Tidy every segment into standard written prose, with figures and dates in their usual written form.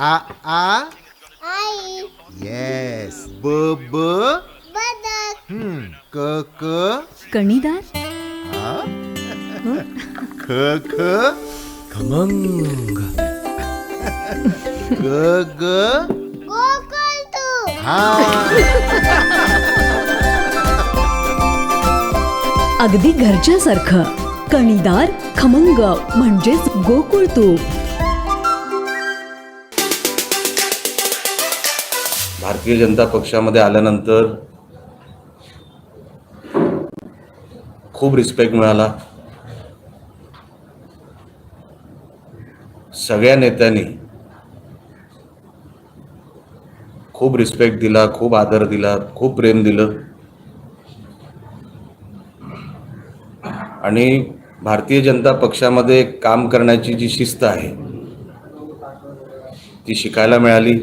आ आ आई. Yes. ब ब बदक. क क कणीदार. आ ख ख खमंग. ग ग गोकुळतू. हा. अगदी घरच्यासारखं कणीदार खमंग म्हणजेच गोकुळ तूप. भारतीय जनता पक्षामध्ये आल्यानंतर खूप रिस्पेक्ट मिळाला. सगळ्या नेत्यांनी खूप रिस्पेक्ट दिला, खूप आदर दिला, खूप प्रेम दिलं. आणि भारतीय जनता पक्षामध्ये काम करण्याची जी शिस्त आहे ती शिकायला मिळाली,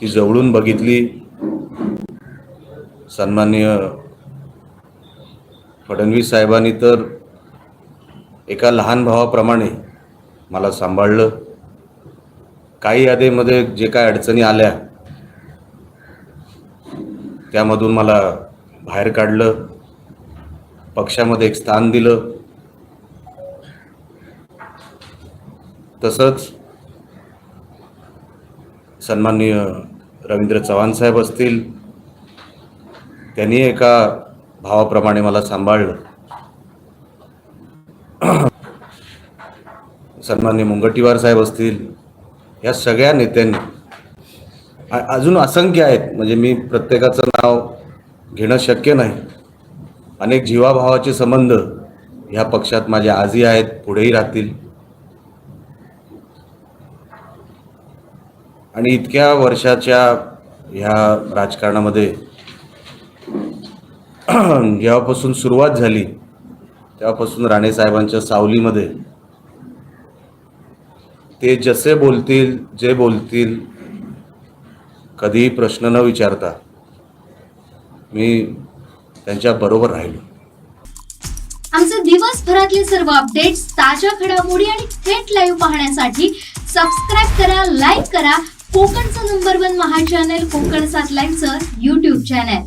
ती जवळून बघितली. सन्माननीय फडणवीस साहेबांनी तर एका लहान भावाप्रमाणे मला सांभाळलं. काही यादेमध्ये जे काय अडचणी आल्या त्यामधून मला बाहेर काढलं, पक्षामध्ये एक स्थान दिलं. तसंच सन्माननीय रवींद्र चव्हाण साहेब असतील, त्यांनी एका भावाप्रमाणे मला सांभाळलं. सन्माननीय मुनगंटीवार साहेब असतील, या सगळ्या नेत्यांनी अजून असंख्य आहेत, म्हणजे मी प्रत्येकाचं नाव घेणं शक्य नाही. अनेक जीवाभावाचे संबंध ह्या पक्षात माझे आजही आहेत, पुढेही राहतील. आणि इतक्या वर्षाच्या ह्या राजकारणामध्ये जेव्हापासून सुरुवात झाली तेव्हापासून राणे साहेबांच्या सावलीमध्ये ते जसे बोलतील, जे बोलतील, कधीही प्रश्न न विचारता मी त्यांच्या बरोबर राहिलो. आमचे दिवसभरातले सर्व अपडेट्स, ताज्या घडामोडी आणि थेट लाईव्ह पाहण्यासाठी सबस्क्राईब करा, लाईक करा कोकणचं नंबर 1 महा चॅनल कोकणसाद लाईव्हचं YouTube चॅनल.